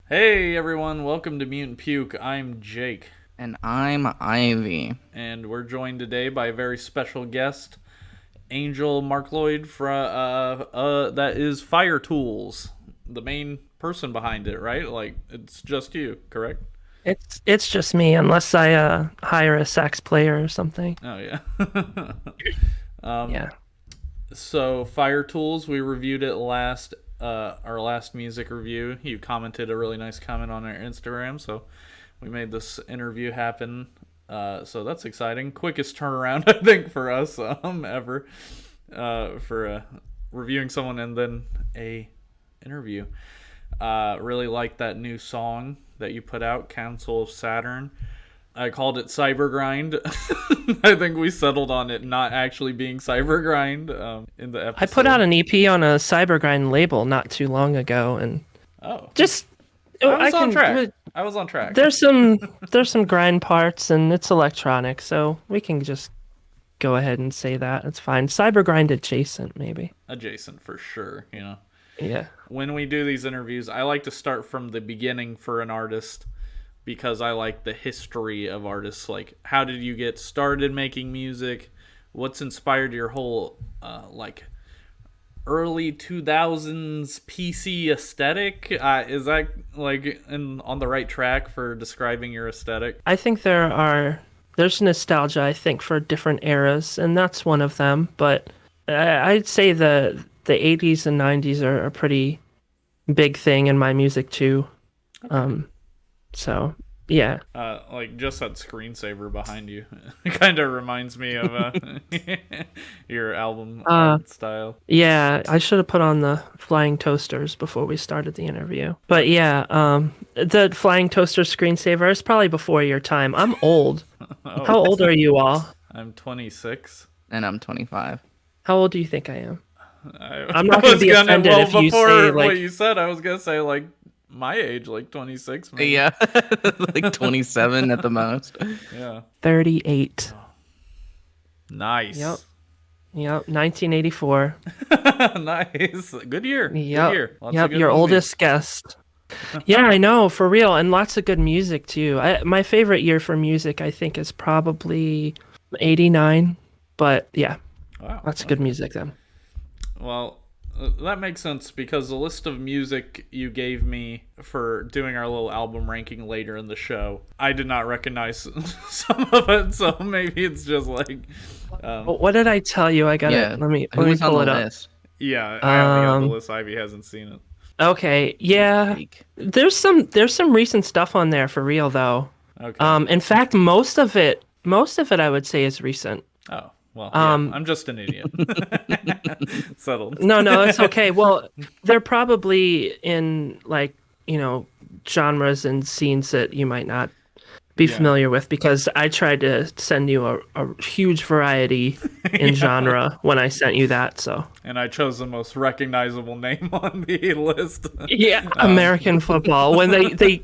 Hey everyone, welcome to Mutant Puke. I'm Jake, And I'm Ivy. and we're joined today by a very special guest, Angel Marcloid that is Fire-Toolz, the main person behind it, right? Like it's just you, correct? It's just me, unless I hire a sax player or something. Oh yeah. Yeah. So Fire-Toolz, we reviewed it last our last music review. You commented a really nice comment on our Instagram, so we made this interview happen. So that's exciting. Quickest turnaround I think for us ever for reviewing someone and then a interview. Really like that new song that you put out, Council of Saturn. I called it Cyber Grind. I think we settled on it not actually being Cyber Grind in the episode. I put out an EP on a Cybergrind label not too long ago, and Oh, just I was on track. I was on track. there's some grind parts, and it's electronic, so we can just go ahead and say that it's fine. Cybergrind adjacent, maybe. Adjacent for sure, you know. Yeah. When we do these interviews, I like to start from the beginning for an artist because I like the history of artists. Like, how did you get started making music? What's inspired your whole like early 2000s PC aesthetic? Is that like on the right track for describing your aesthetic? I think there's nostalgia, I think, for different eras, and that's one of them. But I'd say the 80s and 90s are a pretty big thing in my music too. So yeah. Like just that screensaver behind you, it kind of reminds me of your album art style. Yeah, I should have put on the flying toasters before we started the interview. But yeah, the flying toaster screensaver is probably before your time. I'm old. Oh, How old are you all? I'm 26. And I'm 25. How old do you think I am? I'm not gonna be offended if you before say, what like- you said, I was gonna say like my age, like 26. Maybe. Yeah, like 27 at the most. Yeah. 38. Nice. Yep, 1984. Nice. Good year. Yep. Good year. Lots of Yep, good your movies. oldest guest. Yeah, I know, for real, and lots of good music too. My favorite year for music, I think, is probably 89. But yeah, Wow. lots of good music then. Well, that makes sense because the list of music you gave me for doing our little album ranking later in the show, I did not recognize some of it, so maybe it's just like, What did I tell you? I got Yeah. it. Let me Who was on pull the it up. list? yeah, I only got the Um, list. Ivy hasn't seen it. Okay, yeah. Week. There's some recent stuff on there for real though. Okay. In fact, most of it I would say is recent. Oh, well, yeah, I'm just an idiot. Settled. No, it's okay. Well, they're probably in like, genres and scenes that you might not be familiar with because I tried to send you a huge variety in genre when I sent you that, so. And I chose the most recognizable name on the list. Yeah, American football. When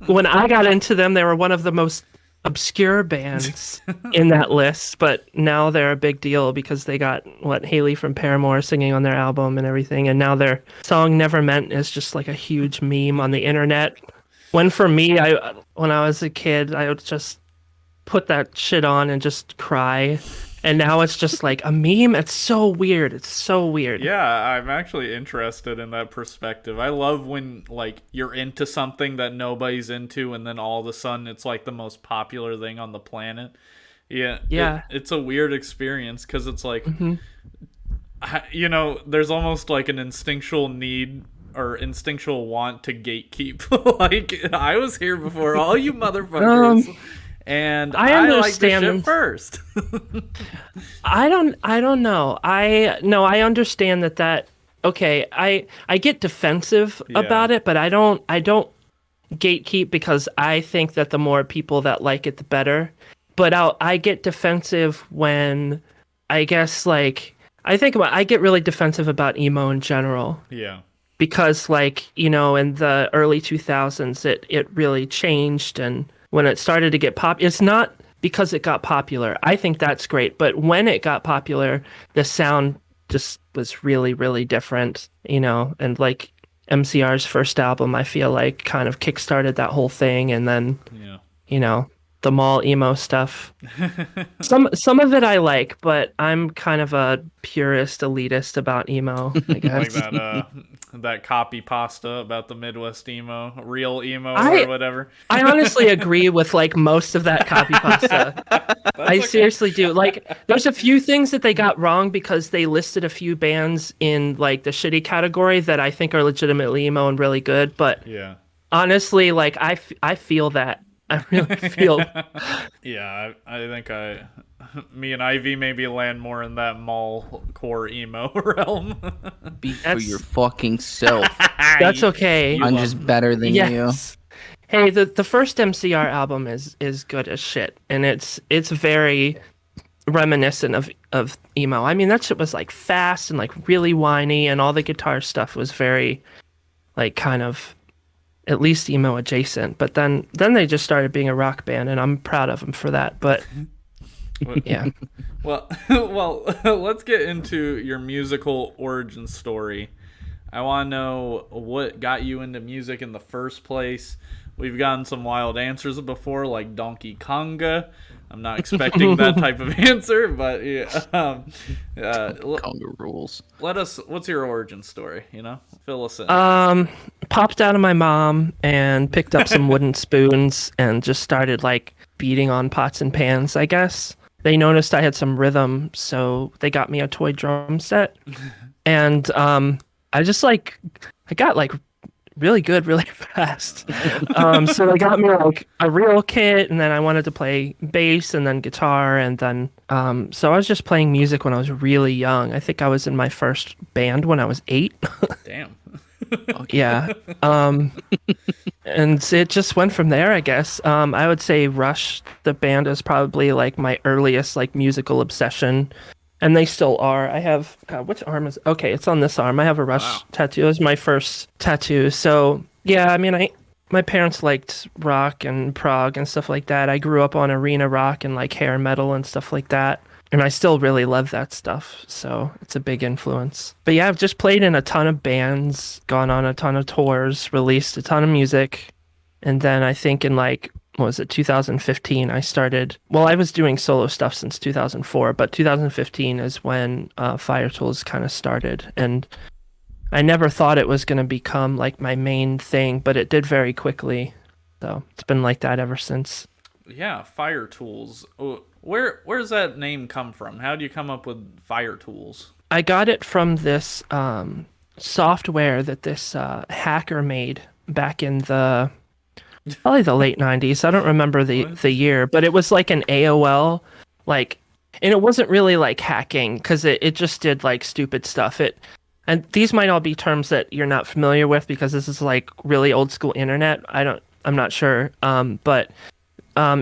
when I got into them, they were one of the most obscure bands in that list, but now they're a big deal because they got Haley from Paramore singing on their album and everything, and now their song Never Meant is just like a huge meme on the internet. When for me, when I was a kid, I would just put that shit on and just cry. And now it's just like a meme. It's so weird. It's so weird. Yeah, I'm actually interested in that perspective. I love when like you're into something that nobody's into and then all of a sudden it's like the most popular thing on the planet. Yeah. Yeah. It's a weird experience because it's like there's almost like an instinctual need or instinctual want to gatekeep. Like I was here before all you motherfuckers. And I like the shit first. I don't know. I understand that okay, I get defensive about it, but I don't gatekeep because I think that the more people that like it the better. But I get defensive when I guess like I get really defensive about emo in general. Yeah. Because like, in the early 2000s it really changed, and when it started to get it's not because it got popular. I think that's great, but when it got popular, the sound just was really, really different, and like MCR's first album, I feel like, kind of kickstarted that whole thing, and then Yeah. you know, the mall emo stuff. Some of it I like, but I'm kind of a purist elitist about emo, I Like guess. that copy pasta about the Midwest emo, real emo I- or whatever. I honestly agree with like most of that copy pasta. I seriously do. Like, there's a few things that they got wrong because they listed a few bands in like the shitty category that I think are legitimately emo and really good. But Yeah. honestly, like I feel that. I really feel. Yeah, I think me and Ivy maybe land more in that mall core emo realm. Speak for That's- your fucking self. That's okay. I'm just better than you. Yes. Hey, the first MCR album is good as shit, and it's very reminiscent of emo. I mean, that shit was like fast and like really whiny, and all the guitar stuff was very like kind of at least emo adjacent. But then they just started being a rock band, and I'm proud of them for that. But yeah, Well, let's get into your musical origin story. I want to know what got you into music in the first place. We've gotten some wild answers before, like Donkey Konga. I'm not expecting that type of answer, but yeah. Conga rules. What's your origin story? Fill us in. popped out of my mom and picked up some wooden spoons and just started like beating on pots and pans, I guess. They noticed I had some rhythm, so they got me a toy drum set. And I got like really good really fast. So they got me like a real kit, and then I wanted to play bass and then guitar, and then so I was just playing music when I was really young. I think I was in my first band when I was 8. Damn. Yeah. And it just went from there, I guess. I would say Rush, the band, is probably like my earliest like musical obsession. And they still are. I have, God, which arm is, okay, it's on this arm. I have a Rush tattoo. It was my first tattoo. So yeah, I mean, my parents liked rock and prog and stuff like that. I grew up on arena rock and like hair metal and stuff like that. And I still really love that stuff. So it's a big influence. But yeah, I've just played in a ton of bands, gone on a ton of tours, released a ton of music. And then I think in like, what was it, 2015, I was doing solo stuff since 2004, but 2015 is when Fire-Toolz kind of started. And I never thought it was going to become like my main thing, but it did very quickly. So it's been like that ever since. Yeah, Fire-Toolz. Where's that name come from? How do you come up with Fire-Toolz? I got it from this software that this hacker made back in probably the late 90s. I don't remember the year, but it was like an AOL, like, and it wasn't really like hacking because it just did like stupid stuff. And these might all be terms that you're not familiar with because this is like really old school internet. I'm not sure. But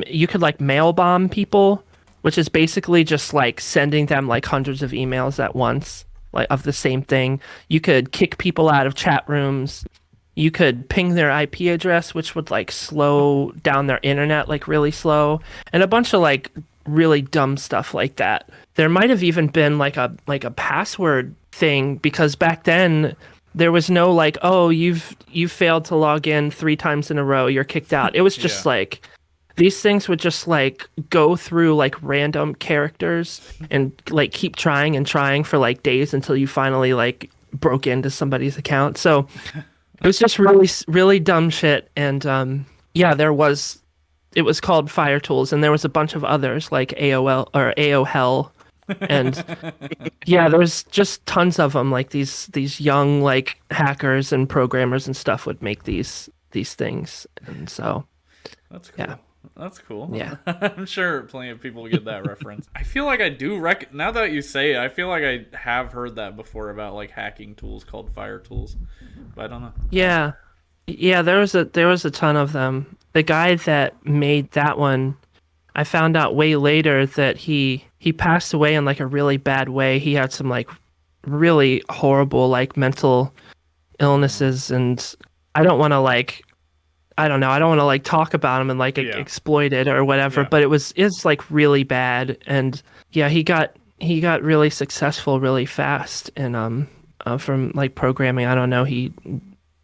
you could like mail bomb people, which is basically just like sending them like hundreds of emails at once, like of the same thing. You could kick people out of chat rooms. You could ping their IP address, which would like slow down their internet like really slow, and a bunch of like really dumb stuff like that. There might have even been like a password thing because back then there was no like, oh, you've failed to log in 3 times in a row, you're kicked out. It was just like these things would just like go through like random characters and like keep trying and trying for like days until you finally like broke into somebody's account. So it was just really, really dumb shit. And yeah, it was called Fire-Toolz, and there was a bunch of others like AOL or AOHell. And yeah, there's just tons of them. Like these young like hackers and programmers and stuff would make these things. And so that's cool. Yeah. That's cool. Yeah. I'm sure plenty of people get that reference. I feel like I do now that you say it, I feel like I have heard that before about like hacking tools called Fire-Toolz. But I don't know. Yeah. There was a ton of them. The guy that made that one, I found out way later that he passed away in like a really bad way. He had some like really horrible like mental illnesses, and I don't want to like talk about him and like exploit it or whatever, but it's like really bad. And yeah, he got really successful really fast, and from like programming. I don't know, he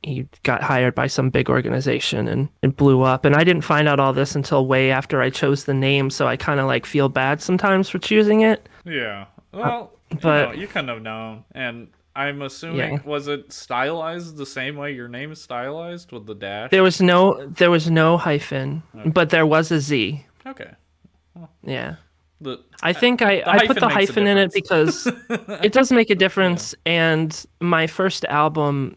he got hired by some big organization and it blew up. And I didn't find out all this until way after I chose the name, so I kind of like feel bad sometimes for choosing it. Yeah. Well, but you couldn't have known. And I'm assuming, was it stylized the same way your name is stylized with the dash? There was no hyphen, but there was a Z. Okay. Yeah. The I think I put the hyphen in it because it does make a difference. Yeah. And my first album,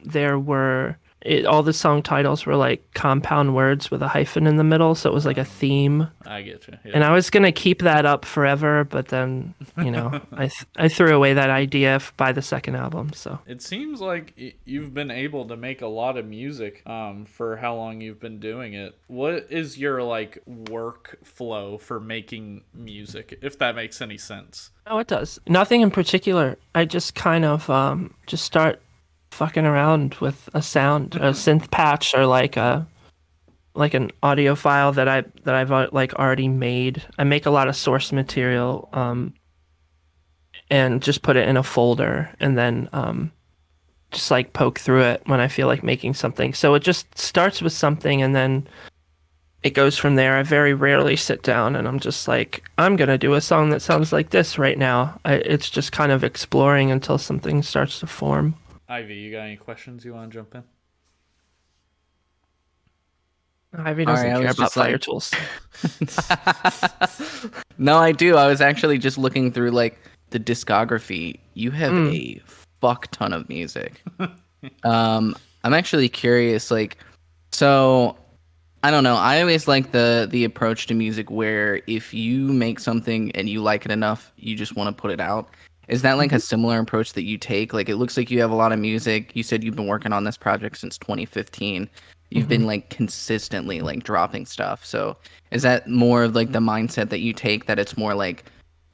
all the song titles were like compound words with a hyphen in the middle, so it was like a theme. I get you. Yeah. And I was gonna keep that up forever, but then I threw away that idea by the second album. So it seems like you've been able to make a lot of music for how long you've been doing it. What is your like workflow for making music, if that makes any sense? Oh, it does. Nothing in particular. I just kind of just start fucking around with a sound, a synth patch, or like an audio file that I've like already made. I make a lot of source material, and just put it in a folder, and then just like poke through it when I feel like making something. So it just starts with something, and then it goes from there. I very rarely sit down and I'm just like, I'm gonna do a song that sounds like this right now. It's just kind of exploring until something starts to form. Ivy, you got any questions you want to jump in? Ivy doesn't care about Fire-Toolz. No, I do. I was actually just looking through like the discography. You have a fuck ton of music. I'm actually curious, like, so I don't know. I always like the approach to music where if you make something and you like it enough, you just want to put it out. Is that like a similar approach that you take? Like, it looks like you have a lot of music. You said you've been working on this project since 2015. You've been like consistently like dropping stuff. So is that more of like the mindset that you take, that it's more like,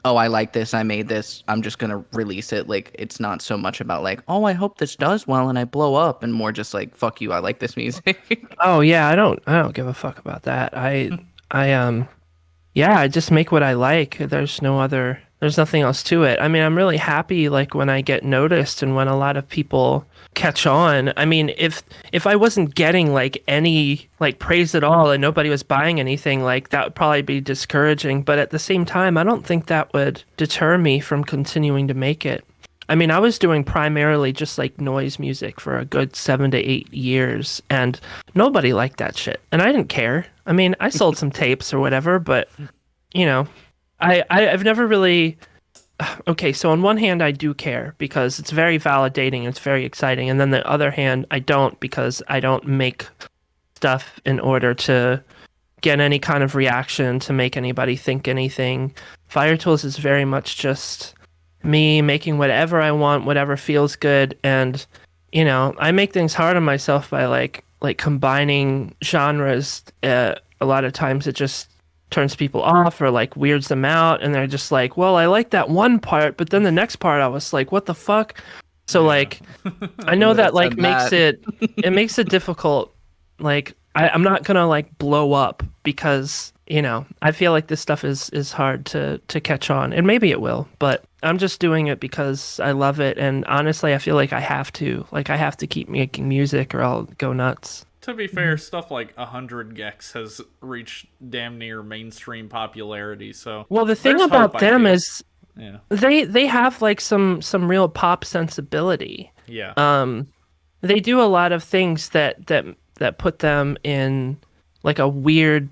oh, I like this, I made this, I'm just gonna release it? Like, it's not so much about like, oh, I hope this does well and I blow up, and more just like, fuck you, I like this music. Oh yeah, I don't give a fuck about that. I just make what I like. There's nothing else to it. I mean, I'm really happy like when I get noticed and when a lot of people catch on. I mean, if I wasn't getting like any like praise at all and nobody was buying anything, like that would probably be discouraging. But at the same time, I don't think that would deter me from continuing to make it. I mean, I was doing primarily just like noise music for a good 7 to 8 years, and nobody liked that shit. And I didn't care. I mean, I sold some tapes or whatever, but you know, I've never really... Okay, so on one hand, I do care because it's very validating, it's very exciting. And then the other hand, I don't, because I don't make stuff in order to get any kind of reaction, to make anybody think anything. Fire-Toolz is very much just me making whatever I want, whatever feels good. And, you know, I make things hard on myself by like combining genres. A lot of times it just turns people off or like weirds them out, and they're just like, well, I like that one part, but then the next part I was like, what the fuck? So like I know that like makes it makes it difficult. Like I'm not gonna like blow up because, you know, I feel like this stuff is hard to catch on, and maybe it will, but I'm just doing it because I love it. And honestly, I feel like I have to keep making music or I'll go nuts. To be fair, stuff like 100 gecs has reached damn near mainstream popularity. So, well, the thing about them is, they have like some real pop sensibility. Yeah. They do a lot of things that put them in like a weird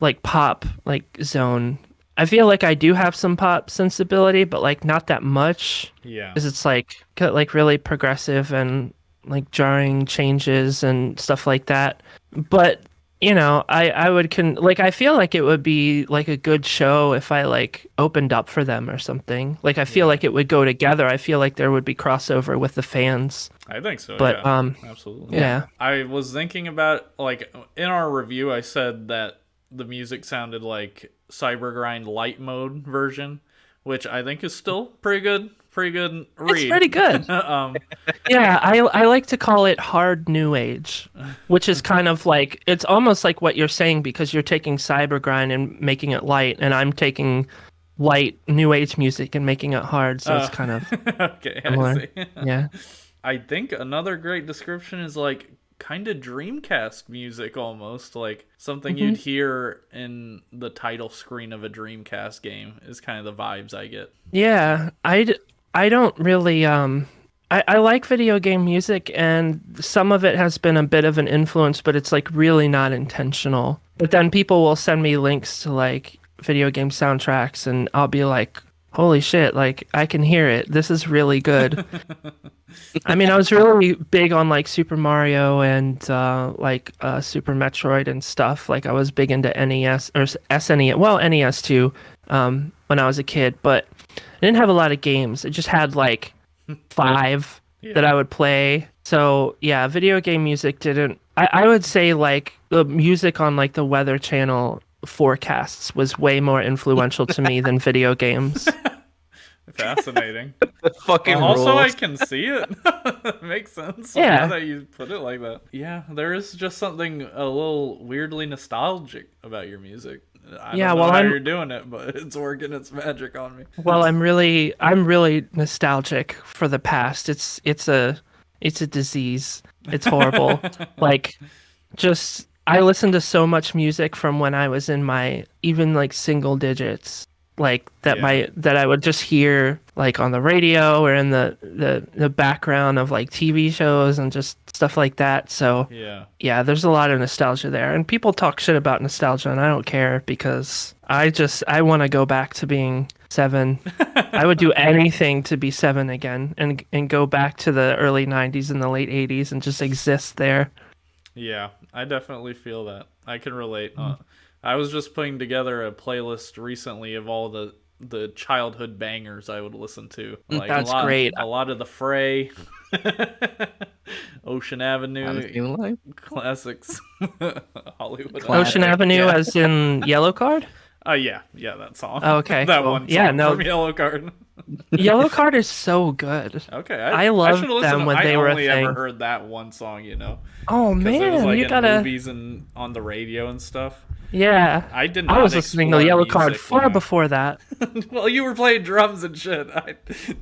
like pop like zone. I feel like I do have some pop sensibility, but like not that much. Yeah. Because it's like really progressive and like jarring changes and stuff like that. But, you know, I feel like it would be like a good show if I like opened up for them or something. Like I feel like it would go together. I feel like there would be crossover with the fans. I think so. But absolutely. Yeah. I was thinking about, like, in our review I said that the music sounded like Cybergrind light mode version, which I think is still pretty good read. It's pretty good. Yeah, I like to call it hard new age, which is kind of like, it's almost like what you're saying, because you're taking Cybergrind and making it light, and I'm taking light new age music and making it hard, so it's kind of okay, similar. I see. Yeah. I think another great description is like kind of Dreamcast music almost, like something you'd hear in the title screen of a Dreamcast game is kind of the vibes I get. Yeah, I don't really I like video game music, and some of it has been a bit of an influence, but it's like really not intentional. But then people will send me links to like video game soundtracks, and I'll be like, holy shit, like I can hear it. This is really good. I mean, I was really big on like Super Mario and Super Metroid and stuff. Like I was big into NES or SNES, well, NES too, when I was a kid, but I didn't have a lot of games. I just had like 5 that I would play. So yeah, video game music didn't. I would say like the music on like the Weather Channel forecasts was way more influential to me than video games. Fascinating. Fucking also, rules. I can see it. Makes sense. Yeah. Now that you put it like that. Yeah, there is just something a little weirdly nostalgic about your music. I don't know how you're doing it, but it's working its magic on me. Well, I'm really nostalgic for the past. It's a disease. It's horrible. Like, just I listened to so much music from when I was in my even like single digits, like that that I would just hear like on the radio or in the background of like TV shows and just stuff like that. So yeah, there's a lot of nostalgia there, and people talk shit about nostalgia, and I don't care because I want to go back to being 7. I would do anything to be 7 again and go back to the early 90s and the late 80s and just exist there. Yeah, I definitely feel that. I can relate. I was just putting together a playlist recently of all the childhood bangers I would listen to. Like That's great. A lot of the Fray, Ocean Avenue, classics, Hollywood. Ocean Avenue, as in Yellow Card. Yeah, that song. Oh, okay, that cool. one song from Yellow Card. Yellow Card is so good. Okay, I loved them when they were a thing. I only ever heard that one song, you know. Oh man, it was like you in gotta movies and on the radio and stuff. Yeah, I was listening to Yellow Card far before that. Well, you were playing drums and shit.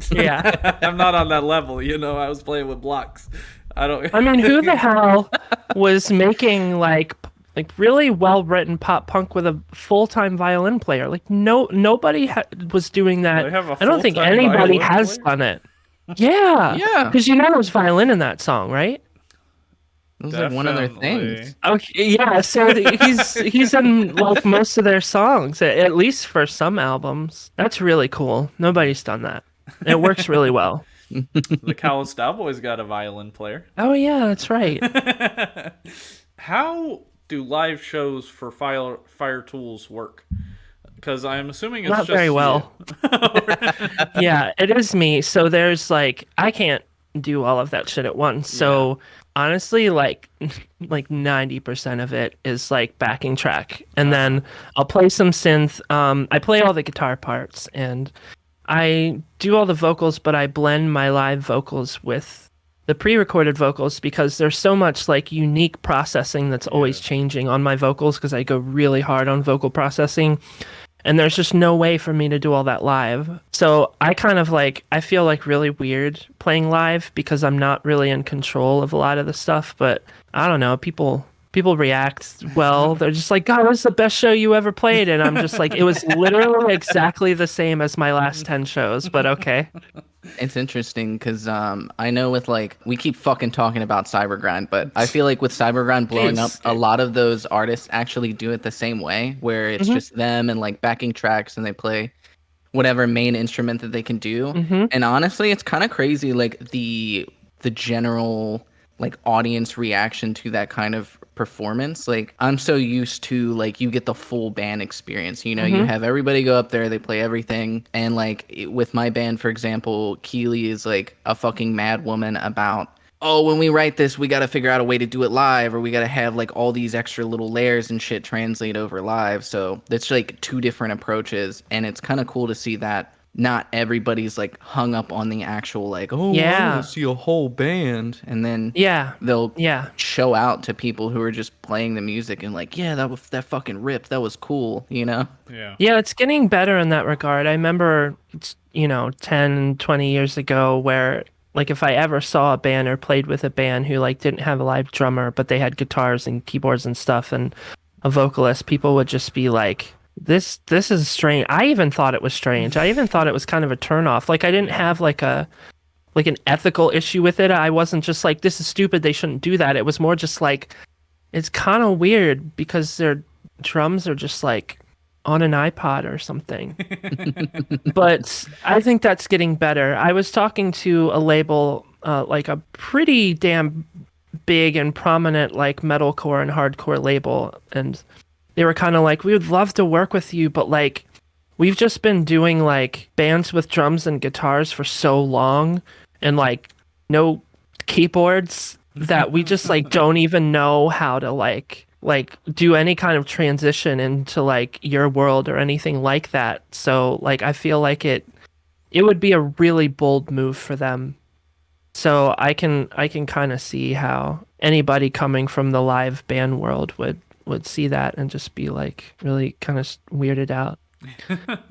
Yeah, I'm not on that level, you know. I was playing with blocks. I mean, who the hell was making like really well written pop punk with a full-time violin player? Like nobody was doing that. I don't think anybody has done it. Yeah, because you know there's violin in that song, right? It was like one of their things. Okay, yeah. So he's in like most of their songs, at least for some albums. That's really cool. Nobody's done that. It works really well. The Callous Cowboys got a violin player. Oh yeah, that's right. How do live shows for Fire-Toolz work? Because I'm assuming it's not just very well. Yeah, it is me. So there's like I can't do all of that shit at once. So honestly, like 90% of it is like backing track, and then I'll play some synth. I play all the guitar parts, and I do all the vocals, but I blend my live vocals with the pre-recorded vocals because there's so much like unique processing that's always changing on my vocals because I go really hard on vocal processing. And there's just no way for me to do all that live. So I kind of like, I feel like really weird playing live because I'm not really in control of a lot of the stuff. But I don't know, people react well. They're just like, God, this is the best show you ever played. And I'm just like, it was literally exactly the same as my last 10 shows, but okay. It's interesting because I know with like we keep fucking talking about Cybergrind, but I feel like with Cybergrind blowing up, a lot of those artists actually do it the same way, where it's just them and like backing tracks, and they play whatever main instrument that they can do. And honestly, it's kind of crazy, like the general like audience reaction to that kind of performance. Like I'm so used to like you get the full band experience, you know. You have everybody go up there, they play everything, and like with my band, for example, Keely is like a fucking mad woman about, oh, when we write this we got to figure out a way to do it live, or we got to have like all these extra little layers and shit translate over live. So that's like 2 different approaches, and it's kind of cool to see that not everybody's like hung up on the actual like, oh, I want to see a whole band, and then they'll show out to people who are just playing the music and like, yeah, that fucking ripped, that was cool, you know. Yeah, it's getting better in that regard. I remember, 10, 20 years ago where like if I ever saw a band or played with a band who like didn't have a live drummer, but they had guitars and keyboards and stuff and a vocalist, people would just be like, this is strange. I even thought it was strange. I even thought it was kind of a turnoff. Like I didn't have like an ethical issue with it. I wasn't just like, this is stupid, they shouldn't do that. It was more just like, it's kind of weird because their drums are just like on an iPod or something. But I think that's getting better. I was talking to a label, like a pretty damn big and prominent like metalcore and hardcore label, and they were kind of like, we would love to work with you, but like we've just been doing like bands with drums and guitars for so long and like no keyboards that we just like don't even know how to like do any kind of transition into like your world or anything like that. So like I feel like it would be a really bold move for them. So I can kind of see how anybody coming from the live band world would see that and just be like really kind of weirded out.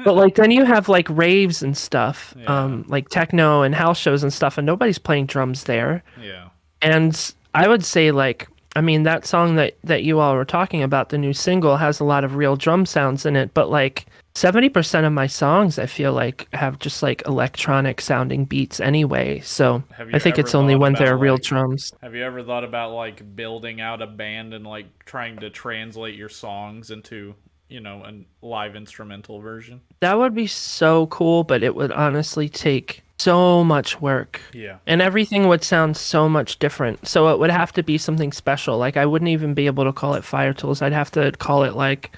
But like then you have like raves and stuff, like techno and house shows and stuff, and nobody's playing drums there. Yeah. And I would say like, I mean, that song that you all were talking about, the new single, has a lot of real drum sounds in it, but like 70% of my songs I feel like have just like electronic sounding beats anyway. So I think it's only when there are real drums. Have you ever thought about like building out a band and like trying to translate your songs into, you know, a live instrumental version? That would be so cool, but it would honestly take so much work. Yeah. And everything would sound so much different. So it would have to be something special. Like I wouldn't even be able to call it Fire-Toolz. I'd have to call it like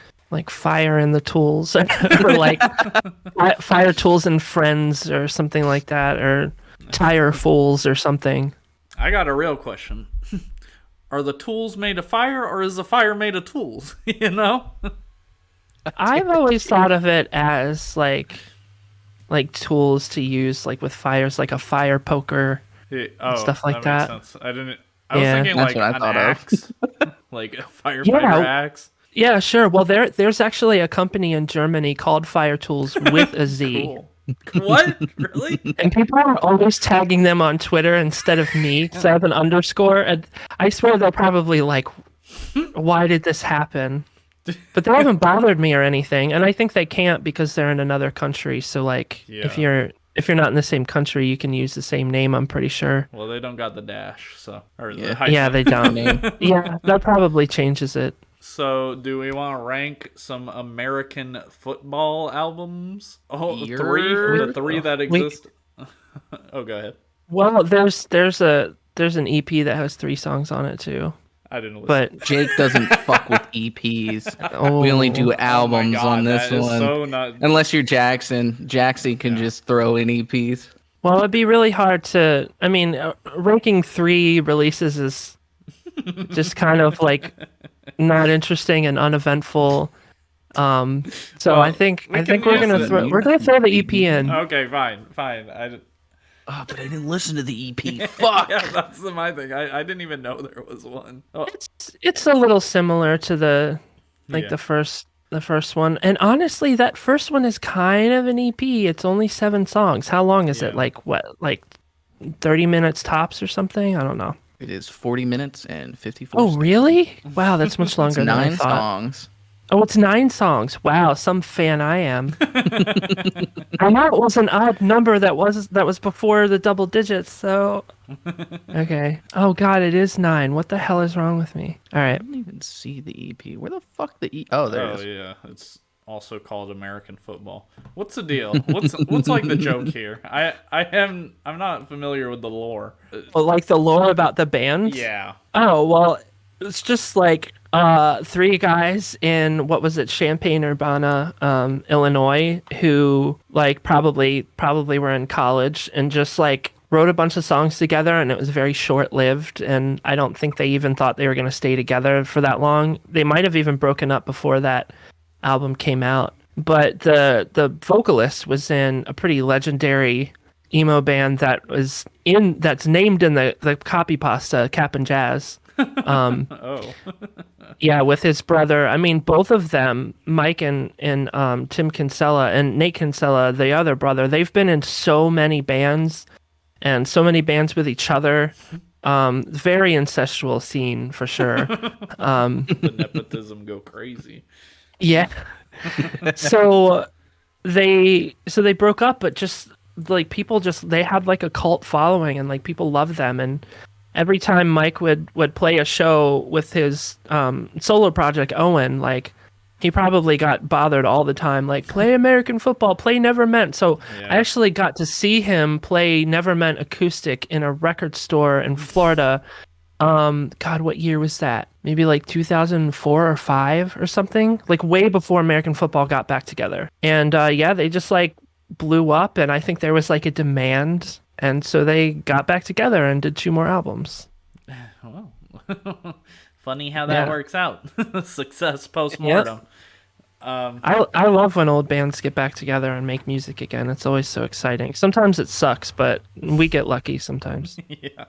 Fire and the Tools or like Fire-Toolz and Friends or something like that, or Tire Fools or something. I got a real question. Are the tools made of fire or is the fire made of tools? You know? I've always thought of it as like tools to use like with fires, like a fire poker, stuff like that. Makes sense. I was thinking that's like what I an thought axe, like a firefighter axe. Yeah, sure. Well, there's actually a company in Germany called Fire-Toolz with a Z. Cool. What? Really? And people are always tagging them on Twitter instead of me because I have an underscore. And I swear they're probably like, why did this happen? But they haven't bothered me or anything. And I think they can't because they're in another country. So like, if you're not in the same country, you can use the same name, I'm pretty sure. Well, they don't got the dash, so yeah, they don't. Yeah, that probably changes it. So, do we want to rank some American football albums? Oh, three? The three that exist? Oh, go ahead. Well, there's an EP that has 3 songs on it too. I didn't listen. But Jake doesn't fuck with EPs. We only do albums on this one. So not... Unless you're Jackson. Jackson can just throw in EPs. Well, it'd be really hard to... I mean, ranking 3 releases is just kind of like not interesting and uneventful. So well, I think we're gonna throw the EP in. Okay, fine. Oh, but I didn't listen to the EP. Fuck. Yeah, that's my thing. I didn't even know there was one. Oh. It's a little similar to the first one, and honestly, that first one is kind of an EP. It's only 7 songs. How long is it? Like 30 minutes tops or something? I don't know. It is 40 minutes and 54 Oh, seconds. Really? Wow, that's much longer than I 9 thought. songs. Oh, it's 9 songs. Wow, some fan I am. I know it was an odd number that was before the double digits, so... Okay. Oh, God, it is 9. What the hell is wrong with me? All right. I don't even see the EP. Where the fuck the EP? Oh, there it is. Oh, yeah. It's also called American Football. What's the deal? What's like the joke here? I'm not familiar with the lore. Well, like the lore about the band? Yeah. Oh, well, it's just like 3 guys in, what was it, Champaign-Urbana, Illinois, who like probably were in college and just like wrote a bunch of songs together, and it was very short-lived, and I don't think they even thought they were going to stay together for that long. They might have even broken up before that album came out. But the vocalist was in a pretty legendary emo band that's named in the copy pasta, Cap and Jazz. Yeah, with his brother. I mean, both of them, Mike and Tim Kinsella and Nate Kinsella, the other brother, they've been in so many bands and so many bands with each other. Very incestual scene for sure. The nepotism go crazy. Yeah. So they broke up, but just like people they had like a cult following, and like people loved them. And every time Mike would play a show with his solo project Owen, like he probably got bothered all the time, like play American Football, play Neverment. So Yeah. I actually got to see him play Neverment acoustic in a record store in Florida. God, what year was that? Maybe like 2004 or 5 or something, like way before American Football got back together. And yeah, they just like blew up, and I think there was like a demand, and so they got back together and did 2 more albums. Well, funny how that Yeah. works out. Success post-mortem. I love when old bands get back together and make music again. It's always so exciting. Sometimes it sucks, but we get lucky sometimes. Yeah.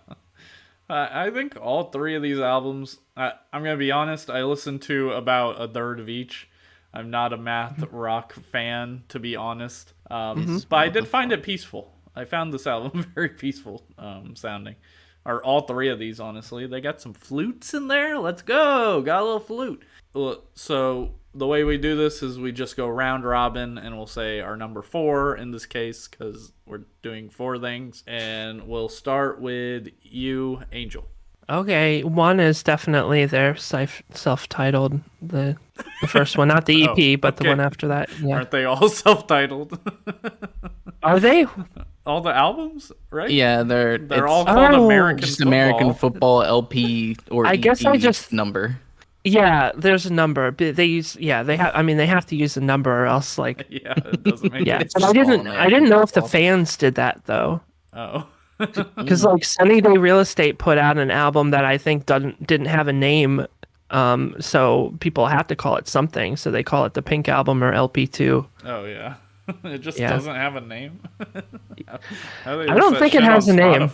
I think all 3 of these albums, I'm going to be honest, I listened to about a third of each. I'm not a math rock fan, to be honest. But I did find it peaceful. I found this album very peaceful sounding. Or all 3 of these, honestly. They got some flutes in there. Let's go. Got a little flute. So the way we do this is we just go round robin, and we'll say our number 4 in this case, because we're doing 4 things. And we'll start with you, Angel. Okay, 1 is definitely their self-titled, the first one, not the EP, but the okay. one after that. Yeah. Aren't they all self-titled? Are they? All the albums, right? Yeah, they're They're it's all called Oh, American just Football. American Football LP or I guess I EP just- number. Yeah, there's a number. But they use they have. I mean, they have to use a number, or else like Yeah, it doesn't make yeah. sense. But I didn't know if the fans did that though. Oh. Because like Sunny Day Real Estate put out an album that I think didn't have a name, so people have to call it something. So they call it the Pink Album or LP2. Oh, yeah. It just Yeah. doesn't have a name. I don't think it has a name. On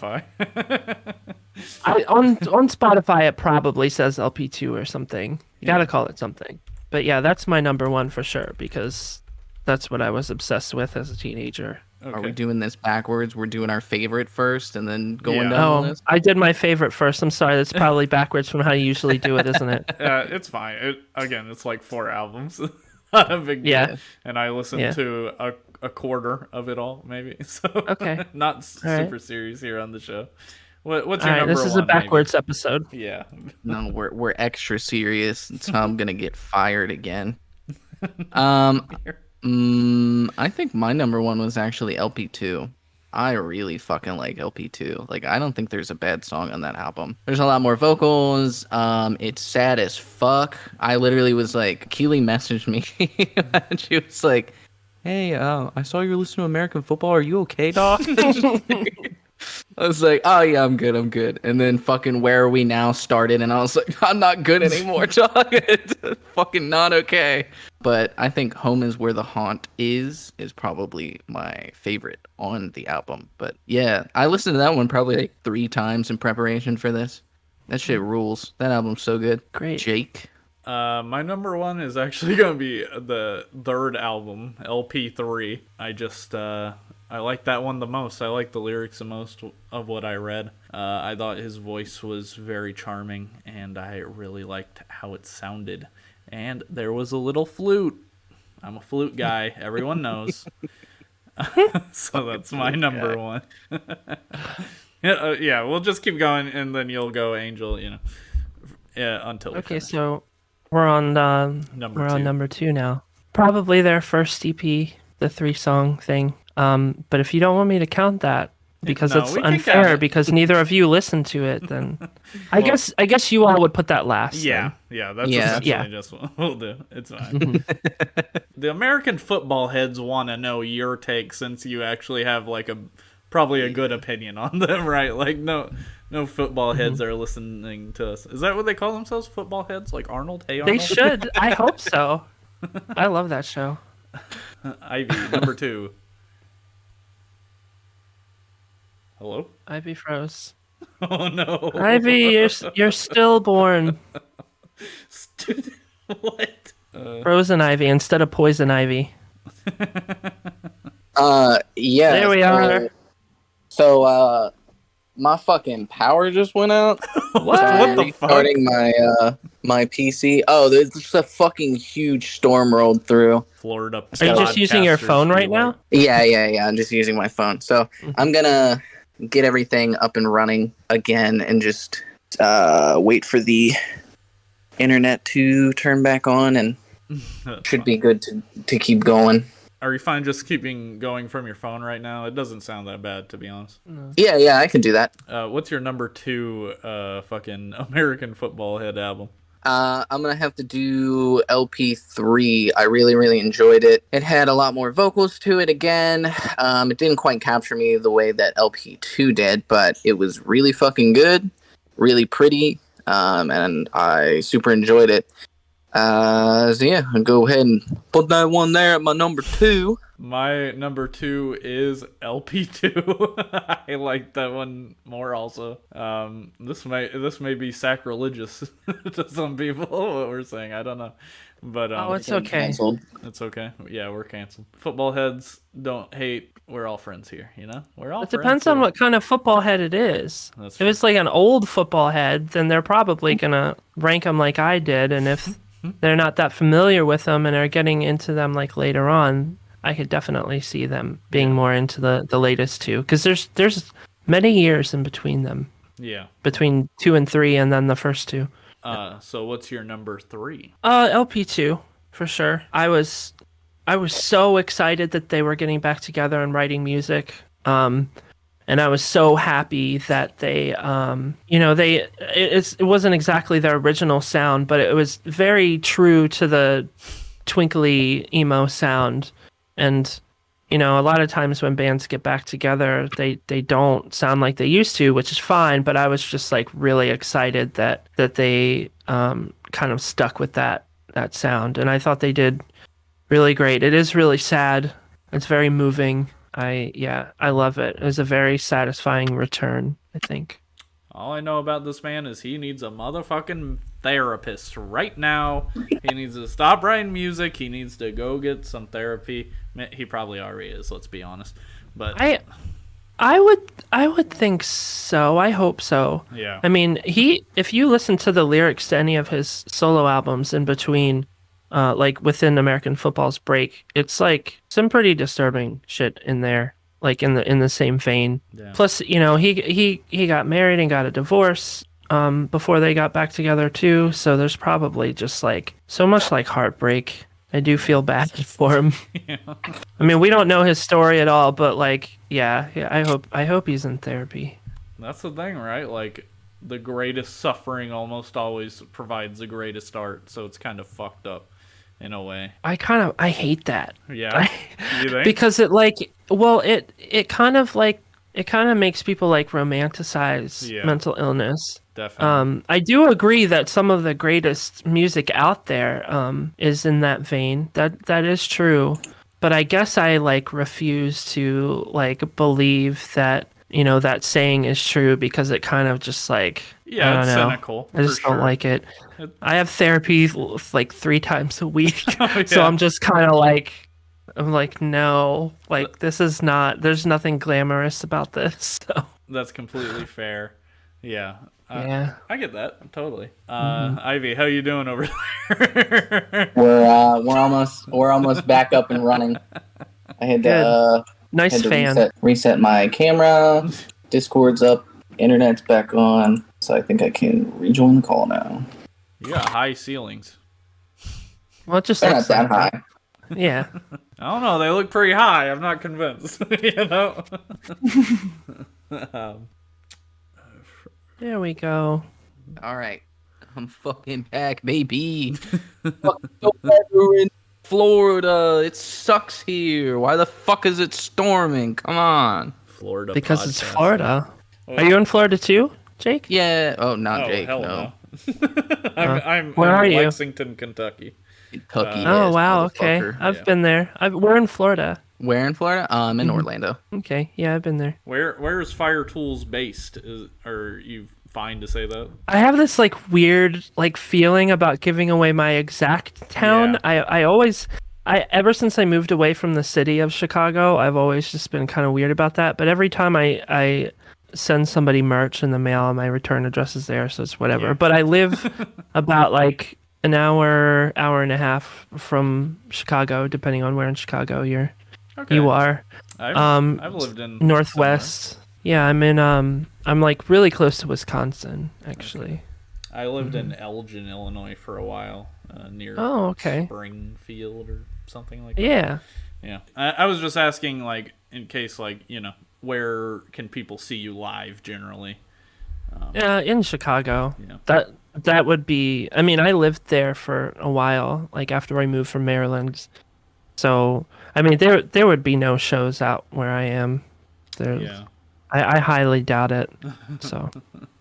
Spotify it probably says LP2 or something. You gotta call it something. But yeah, that's my number 1 for sure, because that's what I was obsessed with as a teenager. Okay. Are we doing this backwards? We're doing our favorite first and then going Yeah. down the Oh, list? I did my favorite first. I'm sorry, that's probably backwards from how you usually do it, isn't it? It's fine. It's like 4 albums. Not a big deal. Yeah. And I listened Yeah. to a quarter of it all, maybe. So Okay. not All super right. serious here on the show. What's All your right, number this is one? a backwards episode. Maybe? Yeah. No, we're extra serious, so I'm gonna get fired again. I think my number 1 was actually LP2. I really fucking like LP2. Like, I don't think there's a bad song on that album. There's a lot more vocals. It's sad as fuck. I literally was like, Keely messaged me, and she was like, "Hey, I saw you were listening to American Football. Are you okay, dog?" I was like, "Oh yeah, I'm good." And then fucking Where Are We Now started, and I was like, "I'm not good anymore, dog. It's fucking not okay." But I think Home Is Where the Haunt is probably my favorite on the album. But yeah, I listened to that one probably like 3 times in preparation for this. That shit rules. That album's so good. Great. Jake. My number 1 is actually going to be the 3rd album, LP3. I like that one the most. I like the lyrics the most of what I read. I thought his voice was very charming, and I really liked how it sounded. And there was a little flute. I'm a flute guy. Everyone knows. So that's my number 1. Yeah, we'll just keep going, and then you'll go, Angel, until we Okay, finish. so we're on number 2 now. Probably their first EP, the 3-song thing. But if you don't want me to count that, because No, it's we can count unfair, it. because neither of you listened to it, then I guess you all would put that last. Yeah, then. that's Yeah. essentially Yeah. just what we'll do. It's fine. The American football heads want to know your take, since you actually have like probably a good opinion on them, right? Like no football heads are listening to us. Is that what they call themselves? Football heads, like Arnold? Hey Arnold. They should. I hope so. I love that show. Ivy, number 2. Hello? Ivy froze. Oh no. Ivy, you're stillborn. What? Frozen Ivy instead of poison Ivy. Yeah. There we are. So, my fucking power just went out. What? So What I'm the fuck? restarting my PC. Oh, there's just a fucking huge storm rolled through. Florida. Are you just using your podcasters phone be right like- now? Yeah. I'm just using my phone. So I'm gonna get everything up and running again and just wait for the internet to turn back on, and should be good to keep going. Are you fine just keeping going from your phone right now? It doesn't sound that bad, to be honest. Yeah, I can do that. What's your number 2 fucking American football head album? I'm gonna have to do LP3. I really enjoyed it. It had a lot more vocals to it again. It didn't quite capture me the way that LP2 did, but it was really fucking good, really pretty, and I super enjoyed it. So yeah, I'll go ahead and put that one there at my number 2. My number 2 is LP2. I like that one more also. This may be sacrilegious to some people, what we're saying. I don't know. But It's okay. Canceled. it's okay. Yeah, we're canceled. Football heads don't hate. We're all friends here, you know? We're all It friends depends on here. what kind of football head it is. That's If it's like an old football head, then they're probably gonna rank them like I did, and if they're not that familiar with them and are getting into them like later on, I could definitely see them being more into the latest 2, because there's many years in between them, Yeah. between 2 and 3, and then the first 2. So what's your number 3? LP2 for sure. I was so excited that they were getting back together and writing music. And I was so happy that they, it wasn't exactly their original sound, but it was very true to the twinkly emo sound. And, a lot of times when bands get back together, they don't sound like they used to, which is fine. But I was just like really excited that they kind of stuck with that sound. And I thought they did really great. It is really sad. It's very moving. I love it. It was a very satisfying return, I think. All I know about this man is he needs a motherfucking therapist right now. He needs to stop writing music. He needs to go get some therapy. He probably already is, let's be honest. But I would think so. I hope so. yeah. I mean, if you listen to the lyrics to any of his solo albums in between, like within American football's break, it's like some pretty disturbing shit in there, like in the same vein. Yeah. Plus, he got married and got a divorce before they got back together too. So there's probably just like so much like heartbreak. I do feel bad for him. Yeah. I mean, we don't know his story at all, but like, yeah, I hope he's in therapy. That's the thing, right? Like, the greatest suffering almost always provides the greatest art, so it's kind of fucked up in a way. I hate that. Yeah. You think? Because it kind of makes people like romanticize mental illness. Definitely. I do agree that some of the greatest music out there is in that vein. That is true. But I guess I like refuse to like believe that that saying is true, because it kind of just like I don't it's know. cynical. I just don't like it. I have therapy like 3 times a week, so I'm just kind of like, no, like this is not. There's nothing glamorous about this. So. That's completely fair. Yeah. Yeah. I get that totally. Ivy, how you doing over there? We're almost back up and running. I had to Nice fan. reset my camera. Discord's up. Internet's back on. So I think I can rejoin the call now. You got high ceilings. Well, it just They're not looks that like high. Yeah. I don't know. They look pretty high. I'm not convinced. There we go. All right. I'm fucking back, baby. Fucking so glad we're in Florida. It sucks here. Why the fuck is it storming? Come on. Florida. Because it's podcast. Florida. Are you in Florida too, Jake? Yeah. Oh, not Oh, Jake. hell No. I'm Where are in you? Lexington, Kentucky. Kentucky. Oh ass wow. Okay. motherfucker. I've been there. We're in Florida. Where in Florida? In Orlando. Okay. Yeah, I've been there. Where is Fire-Toolz based? Are you fine to say that? I have this like weird like feeling about giving away my exact town. Yeah. I always ever since I moved away from the city of Chicago, I've always just been kind of weird about that. But every time I send somebody merch in the mail, my return address is there, so it's whatever. Yeah. But I live about like an hour and a half from Chicago, depending on where in Chicago Okay. you are. I've lived in Northwest. Yeah, I'm like really close to Wisconsin, actually. Okay. I lived in Elgin, Illinois for a while, near Oh, okay. Springfield or something like that. Yeah. Yeah. I was just asking, like, in case, like, where can people see you live generally? In Chicago. Yeah. That would be. I mean, I lived there for a while, like after I moved from Maryland. So, I mean, there would be no shows out where I am. Yeah. I highly doubt it. So.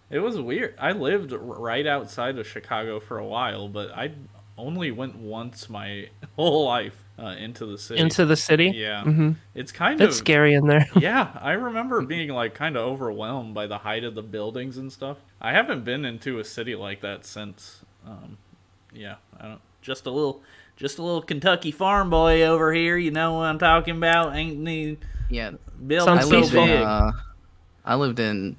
It was weird. I lived right outside of Chicago for a while, but I only went once my whole life into the city. Into the city? Yeah. Mm-hmm. It's kind It's of scary in there. Yeah, I remember being like kind of overwhelmed by the height of the buildings and stuff. I haven't been into a city like that since. Yeah, I don't. Just a little Kentucky farm boy over here. You know what I'm talking about? Ain't need Yeah. building Sounds so peaceful. big. I lived in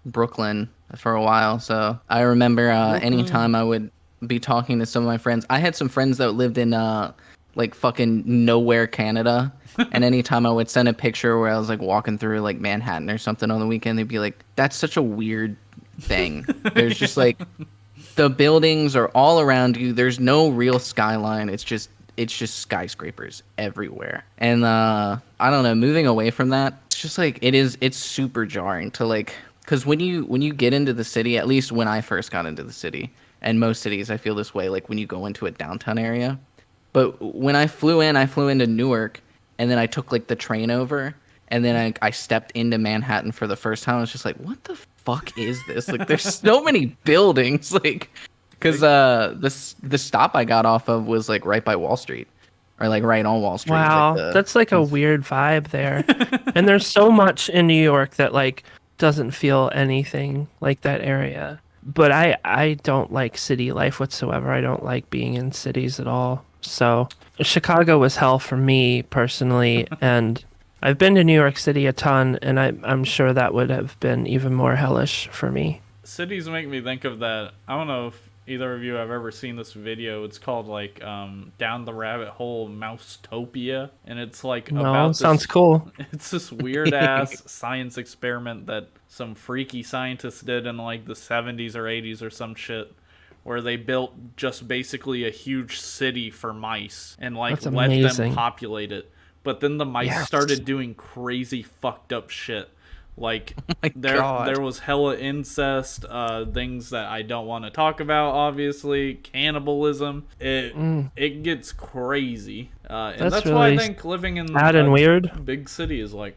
Brooklyn for a while, so I remember anytime I would be talking to some of my friends. I had some friends that lived in like fucking nowhere, Canada, and anytime I would send a picture where I was like walking through like Manhattan or something on the weekend, they'd be like, "That's such a weird thing." There's just like the buildings are all around you. There's no real skyline. It's just skyscrapers everywhere. And I don't know, moving away from that, it's just like it's super jarring to like, because when you get into the city, at least when I first got into the city, and most cities I feel this way, like when you go into a downtown area. But when I flew into Newark, and then I took like the train over, and then I stepped into Manhattan for the first time. I was just like, what the fuck is this? Like, there's so many buildings, like, because the stop I got off of was like right by Wall Street, or like right on Wall Street. Wow, like that's like a weird vibe there. And there's so much in New York that like doesn't feel anything like that area. But I don't like city life whatsoever. I don't like being in cities at all. So Chicago was hell for me personally, and I've been to New York City a ton, and I'm sure that would have been even more hellish for me. Cities make me think of that. I don't know if either of you have ever seen this video. It's called like Down the Rabbit Hole Mousetopia, and it's like No, sounds cool. It's this weird ass science experiment that some freaky scientists did in like the 70s or 80s or some shit, where they built just basically a huge city for mice and like That's let them amazing. populate it. But then the mice Yes. started doing crazy fucked up shit. Like my God. there was hella incest, things that I don't want to talk about, obviously, cannibalism. It gets crazy. And that's why I really think living in sad and a weird. big city is like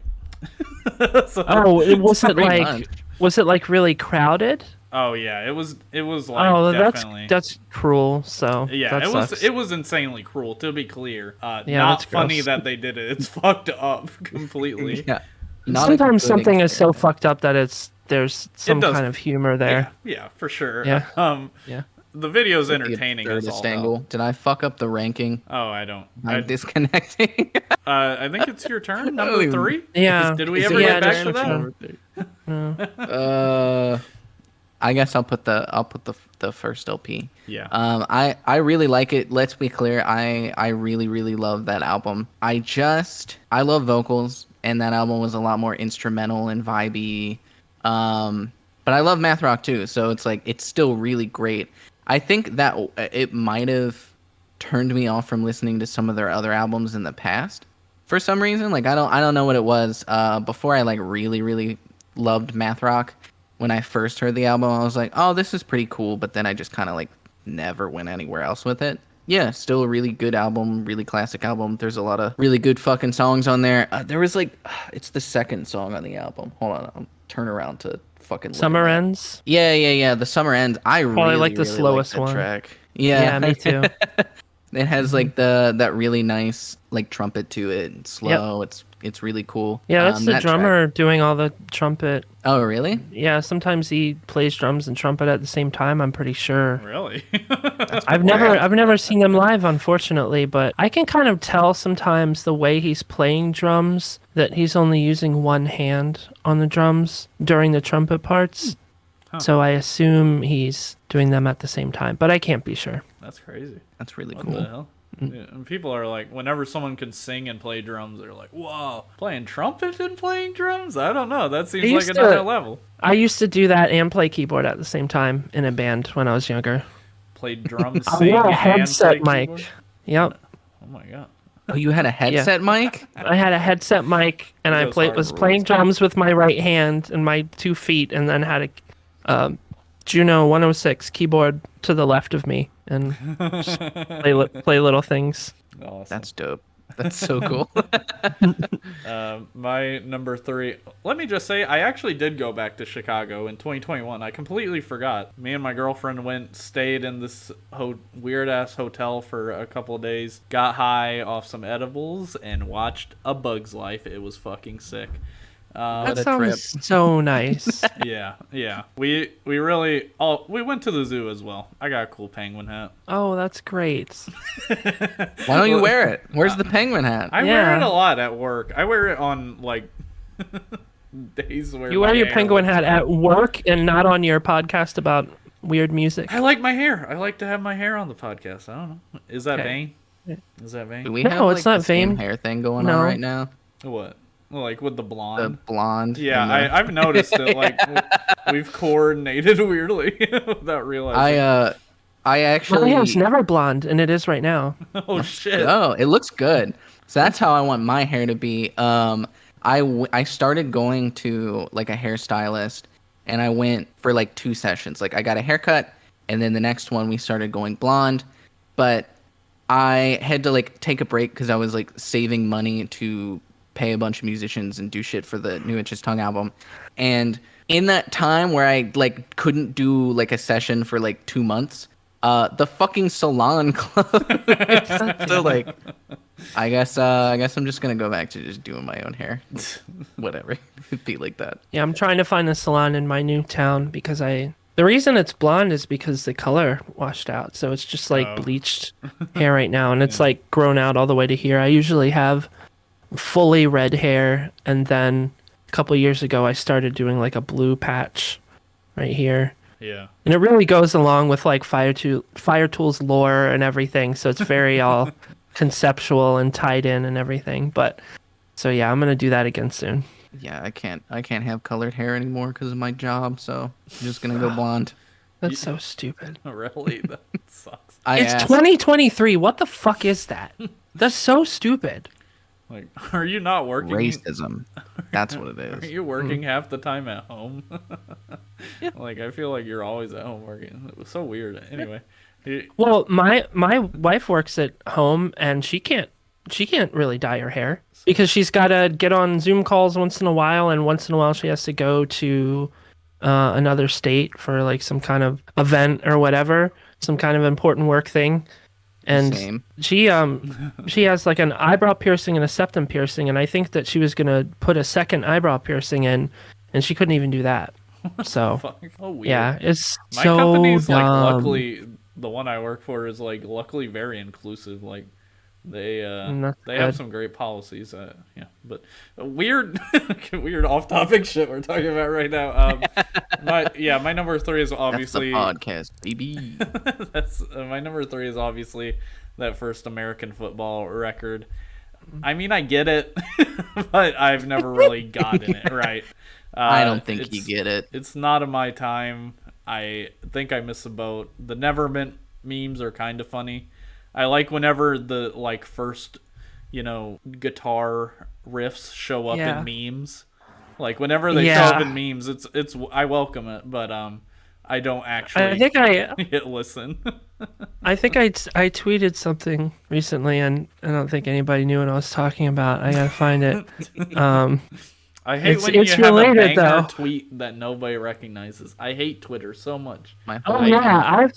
So- Oh, it wasn't Pretty like much. was it like really crowded? Oh yeah, it was like Oh, definitely. that's cruel. So Yeah, that it sucks. was insanely cruel, to be clear. Yeah, Not that's funny gross. that they did it. It's fucked up completely. Yeah. Not a Sometimes good something is so experiment. fucked up that there's some does- kind of humor there. Yeah, for sure. Yeah. The video's entertaining The as all absurdist hell. angle. Did I fuck up the ranking? Oh, I don't. I'm disconnecting. I think it's your turn. Number even- 3. Yeah. Did we Is ever it get my back to turn? that? I guess I'll put the first LP. Yeah. I really like it. Let's be clear. I really really love that album. I love vocals, and that album was a lot more instrumental and vibey. But I love math rock too, so it's like it's still really great. I think that it might have turned me off from listening to some of their other albums in the past for some reason. Like I don't know what it was. Before I like really loved math rock. When I first heard the album, I was like, oh, this is pretty cool. But then I just kind of like never went anywhere else with it. Yeah, still a really good album, really classic album. There's a lot of really good fucking songs on there. There was like, it's the second song on the album. Hold on, I'll turn around to fucking. Summer Ends. Yeah. The Summer Ends. I Probably really like the really slowest like that one. track. Yeah, me too. It has like that really nice like trumpet to it. It's slow. It's really cool. Yeah, that's the that drummer track. doing all the trumpet. Oh, really? Yeah, sometimes he plays drums and trumpet at the same time, I'm pretty sure. Really? I've never seen them live, unfortunately, but I can kind of tell sometimes the way he's playing drums that he's only using one hand on the drums during the trumpet parts. Huh. So I assume he's doing them at the same time, but I can't be sure. That's crazy. That's really What cool. the hell? Yeah, and people are like, whenever someone can sing and play drums, they're like, whoa, playing trumpet and playing drums? I don't know. That seems like used another to- level. I used to do that and play keyboard at the same time in a band when I was younger. Played drums, I sing, wore a and headset play mic. keyboard? Yep. Oh my god. Oh, you had a headset mic? I had a headset mic, and I Those was hard playing rules. drums with my right hand and my 2 feet, and then had a Juno 106 keyboard to the left of me, and just play little things. Awesome. That's dope. That's so cool. My number 3. Let me just say, I actually did go back to Chicago in 2021. I completely forgot. Me and my girlfriend stayed in this weird ass hotel for a couple of days, got high off some edibles, and watched A Bug's Life. It was fucking sick. That a sounds trip. so nice. Yeah. We went to the zoo as well. I got a cool penguin hat. Oh, that's great. Why don't you wear it? Where's the penguin hat? I wear Yeah. it a lot at work. I wear it on like days where You wear my your hair penguin looks hat bad. at work and not on your podcast about weird music. I like my hair. I like to have my hair on the podcast. I don't know. Is that Okay. vain? Is that Do vain? we No, have it's like not the same vain. hair thing going No. on right now? What? Like with the The blonde? blonde. Yeah, and the- I've noticed it. Like we've coordinated weirdly without realizing. I My actually. hair's never blonde, and it is right now. Oh shit! Oh, it looks good. So that's how I want my hair to be. I started going to like a hairstylist, and I went for like 2 sessions. Like I got a haircut, and then the next one we started going blonde, but I had to like take a break because I was like saving money to pay a bunch of musicians and do shit for the new Itches Tongue album. And in that time where I like couldn't do like a session for like 2 months, the fucking salon closed. So like, I guess I'm just gonna go back to just doing my own hair. Whatever, it'd be like that. Yeah, I'm trying to find a salon in my new town because the reason it's blonde is because the color washed out. So it's just like Oh. bleached hair right now, and it's like grown out all the way to here. I usually have fully red hair, and then a couple years ago I started doing like a blue patch right here. Yeah. And it really goes along with like Fire-Toolz lore and everything. So it's very all conceptual and tied in and everything. But so yeah, I'm gonna do that again soon. Yeah, I can't have colored hair anymore because of my job. So I'm just gonna go blonde. That's so stupid. Really? That sucks. It's asked- 2023. What the fuck is that? That's so stupid. Like, are you not working? racism. That's what it Are is. you working half the time at home? Like, I feel like you're always at home working. It was so weird. Anyway, Well, my wife works at home and she can't really dye her hair because she's got to get on Zoom calls once in a while, and once in a while she has to go to another state for like some kind of event or whatever, some kind of important work thing. And Same. she has like an eyebrow piercing and a septum piercing, and I think that she was gonna put a second eyebrow piercing in, and she couldn't even do that. So fuck. Oh, weird. yeah, it's My so company's like, dumb. luckily, the one I work for is like, luckily very inclusive. Like, they That's they have good. some great policies. Yeah, but weird, weird off-topic shit we're talking about right now. My number 3 is That's the obviously podcast, baby. that's my number 3 is obviously that first American football record. I mean, I get it, but I've never really gotten it right. I don't think you it's- get it. It's not of my time. I think I miss the boat. The Nevermint memes are kind of funny. I like whenever the like first, guitar riffs show up Yeah. in memes. Like whenever they show up in memes, it's I welcome it, but I don't actually I think hit listen. I tweeted something recently, and I don't think anybody knew what I was talking about. I gotta find it. I hate It's- when you it's have a related, banger though. tweet that nobody recognizes. I hate Twitter so much. My Oh whole yeah,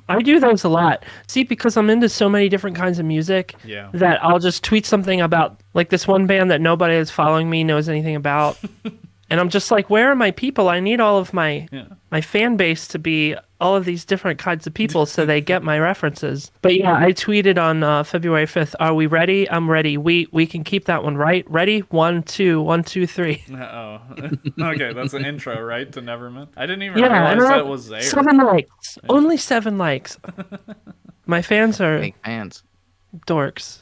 I do those a lot. See, because I'm into so many different kinds of music Yeah. that I'll just tweet something about, like, this one band that nobody that's following me knows anything about. And I'm just like, where are my people? I need all of my fan base to be all of these different kinds of people so they get my references. But yeah, I tweeted on February 5th, are we ready? I'm ready. We can keep that one, right? Ready? 1, 2, 1, 2, 3. Oh. Okay, that's an intro, right, to Nevermind? I didn't even Yeah, realize that was there. 7 likes. Only 7 likes. My fans are Fake fans. dorks.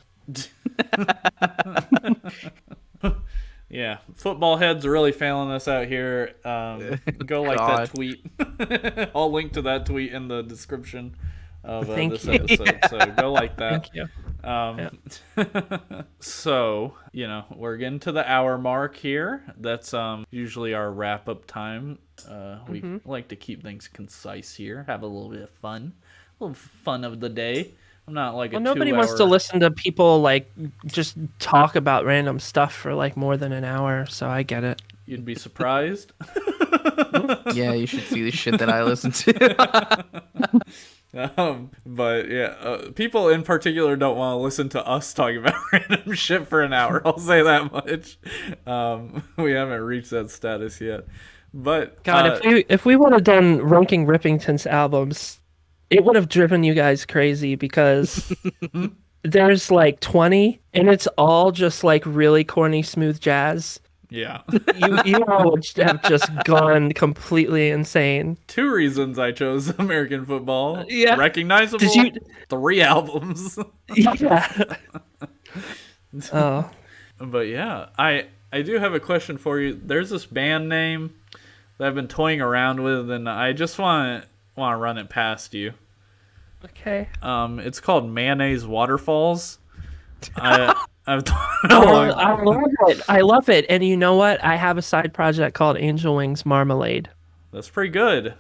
Yeah, football heads are really failing us out here. Go like that tweet. I'll link to that tweet in the description of this episode. So go like that. Thank you. So, we're getting to the hour mark here. That's usually our wrap-up time. We like to keep things concise here, have a little bit of fun. A little fun of the day. I'm not like nobody wants to listen to people like just talk about random stuff for like more than an hour, so I get it. You'd be surprised. Yeah, you should see the shit that I listen to. But yeah, people in particular don't want to listen to us talking about random shit for an hour. I'll say that much. We haven't reached that status yet. But God, if we would have done ranking Rippington's albums, it would have driven you guys crazy because there's like 20 and it's all just like really corny smooth jazz. Yeah. you all would have just gone completely insane. 2 reasons I chose American football. Yeah. Recognizable. 3 albums. Yeah. Oh. But yeah, I do have a question for you. There's this band name that I've been toying around with, and I just want to run it past you. Okay. It's called Mayonnaise Waterfalls. I love it. I love it. And you know what? I have a side project called Angel Wings Marmalade. That's pretty good.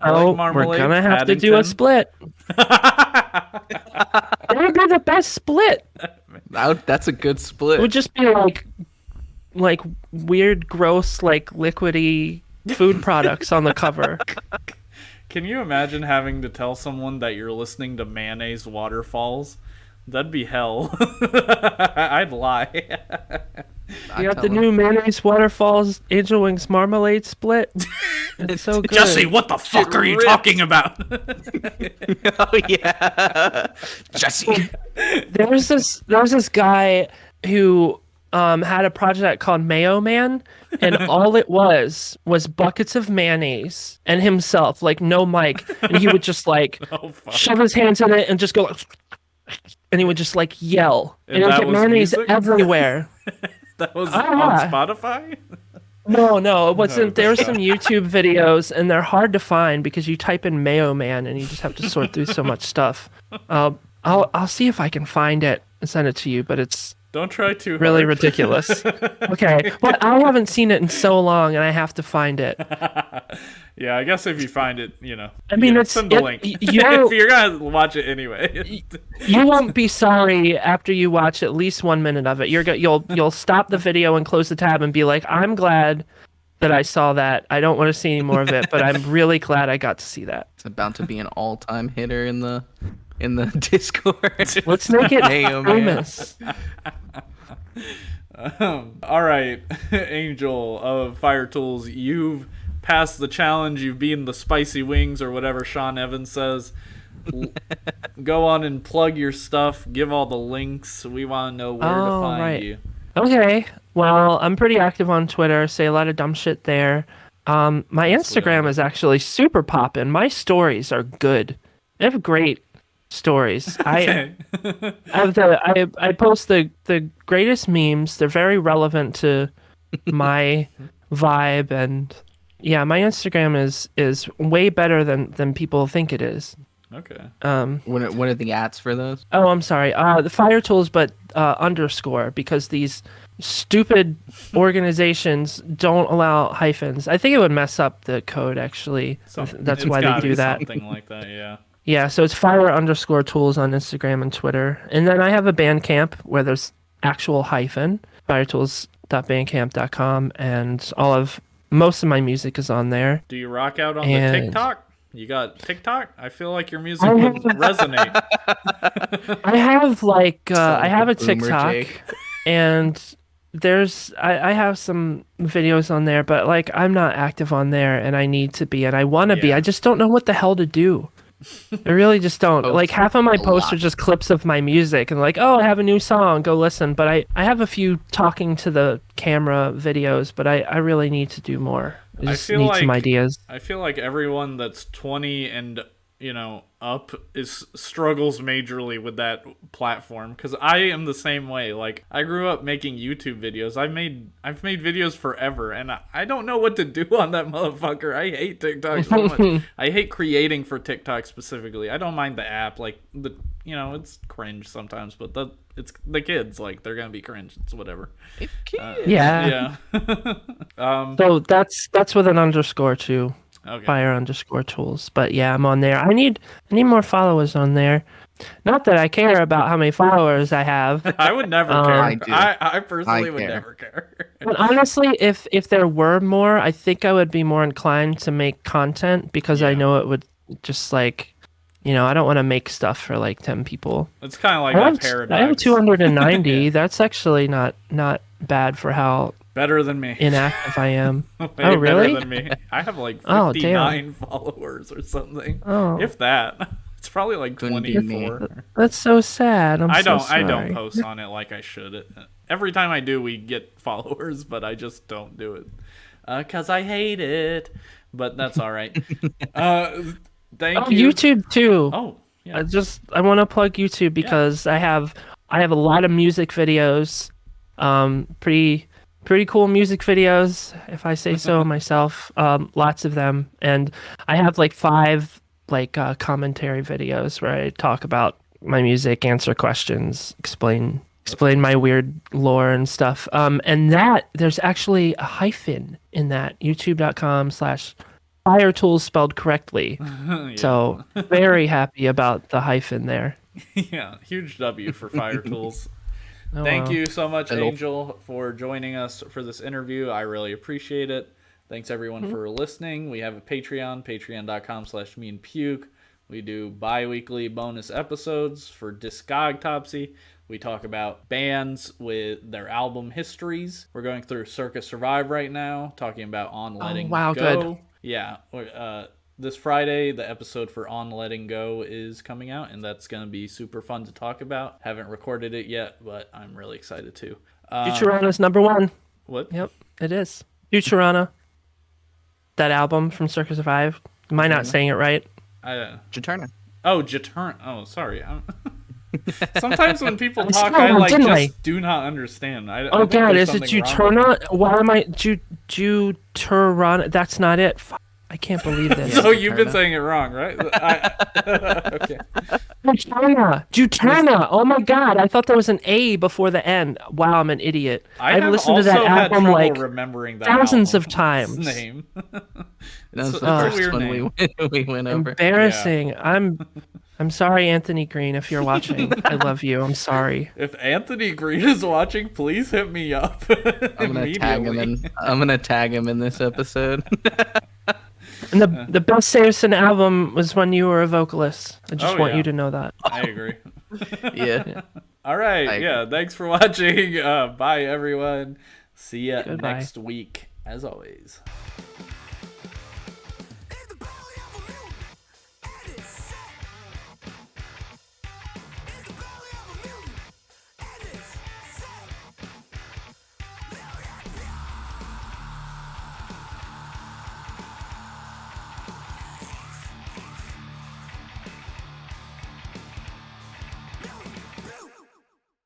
We're gonna have to do a split. That would be the best split. That's a good split. It would just be like weird, gross, like liquidy food products on the cover. Can you imagine having to tell someone that you're listening to Mayonnaise Waterfalls? That'd be hell. I'd lie. You got the new Mayonnaise Waterfalls Angel Wings Marmalade split. It's so good. Jesse, what the fuck are you talking about? Oh yeah, Jesse. There was this guy who had a project called Mayo Man, and all it was buckets of mayonnaise and himself, like no mic, and he would just like shove his hands in it and just go, and he would just like yell, and he would get mayonnaise everywhere. That was on Spotify? No, it wasn't. There's some YouTube videos, and they're hard to find because you type in Mayo Man, and you just have to sort through so much stuff. I'll see if I can find it and send it to you, but it's don't try too hard. Really ridiculous. Okay, but I haven't seen it in so long, and I have to find it. Yeah, I guess if you find it, I mean, send the link. If you're gonna watch it anyway, you won't be sorry after you watch at least 1 minute of it. You'll stop the video and close the tab and be like, I'm glad that I saw that. I don't want to see any more of it, but I'm really glad I got to see that. It's about to be an all-time hitter in the Discord. Let's make it famous. All right, Angel of Fire-Toolz, you've passed the challenge. You've beaten the spicy wings or whatever Sean Evans says. Go on and plug your stuff. Give all the links. We want to know where to find you. Okay. Well, I'm pretty active on Twitter. Say a lot of dumb shit there. My Instagram is actually super poppin'. My stories are good. I have great stories. I post the greatest memes. They're very relevant to my vibe, and yeah, my Instagram is way better than people think it is. Okay. What are the ads for those? Oh, I'm sorry. The Fire-Toolz, but underscore, because these stupid organizations don't allow hyphens. I think it would mess up the code, actually. That's why they do that. Something like that, yeah. Yeah, so it's Fire_Tools on Instagram and Twitter. And then I have a Bandcamp where there's actual hyphen, firetools.bandcamp.com, and most of my music is on there. Do you rock out on the TikTok? You got TikTok? I feel like your music would resonate. I have I have a Boomer TikTok, Jake. and I have some videos on there, but like I'm not active on there, and I need to be, and I want to be. Yeah. I just don't know what the hell to do. I really just don't. Like half of my posts are just clips of my music, and like, oh, I have a new song, go listen. But I have a few talking to the camera videos, but I really need to do more. I just need some ideas. I feel like everyone that's 20 and up struggles majorly with that platform, because I am the same way. Like, I grew up making YouTube videos. I've made videos forever, and I don't know what to do on that motherfucker. I hate TikTok so much. I hate creating for TikTok specifically. I don't mind the app, like it's cringe sometimes, but it's the kids, like, they're gonna be cringe. It's whatever. It's kids. Yeah. So that's with an underscore too. Okay. Fire_Tools. But yeah, I'm on there. I need more followers on there. Not that I care about how many followers I have. I would never care. I do. I personally would care. never care. But honestly, if there were more, I think I would be more inclined to make content, because I know it would just like, I don't want to make stuff for like 10 people. It's kind of like that paradox. I have 290. That's actually not bad for how better than me. Inactive I am. Way really? Better than me. I have like 59 followers or something. Oh. If that. It's probably like 24. That's so sad. I don't post on it like I should. Every time I do, we get followers, but I just don't do it because I hate it. But that's all right. Thank you. YouTube too. Oh, yeah. I want to plug YouTube because I have a lot of music videos. Pretty cool music videos, if I say so myself. Lots of them, and I have like 5 commentary videos where I talk about my music, answer questions, explain my weird lore and stuff. And that there's actually a hyphen in that, youtube.com/Fire-Toolz spelled correctly. Yeah. So very happy about the hyphen there. Yeah, huge W for Fire-Toolz. Oh, Thank wow. you so much, Hello. Angel, for joining us for this interview. I really appreciate it. Thanks, everyone, for listening. We have a Patreon, patreon.com/Mutant Puke. We do bi-weekly bonus episodes for Discogtopsy. We talk about bands with their album histories. We're going through Circus Survive right now, talking about On Letting Go. Good. Yeah. This Friday, the episode for On Letting Go is coming out, and that's going to be super fun to talk about. Haven't recorded it yet, but I'm really excited to. Futurana's number 1. What? Yep, it is. Futurana. That album from Circus Survive. Am I not saying it right? Jaturna. Oh, Jaturn. Oh, sorry. Sometimes when people talk, I do not understand. I God, think is there's it something wrong with Juturna? Why am I Juturana? That's not it. I can't believe this. So you've been saying it wrong, right? Okay. Juturna. Oh my God! I thought there was an A before the N. Wow, I'm an idiot. I've listened to that album like remembering that thousands of album's times. Name. That's the a first weird one name. we went over. Embarrassing. I'm sorry, Anthony Green, if you're watching. I love you. I'm sorry. If Anthony Green is watching, please hit me up. I'm gonna tag him in this episode. And the best Samson album was when you were a vocalist. I just want you to know that. I agree. Yeah. All right. Yeah. Thanks for watching. Bye, everyone. See ya Goodbye. next week, as always.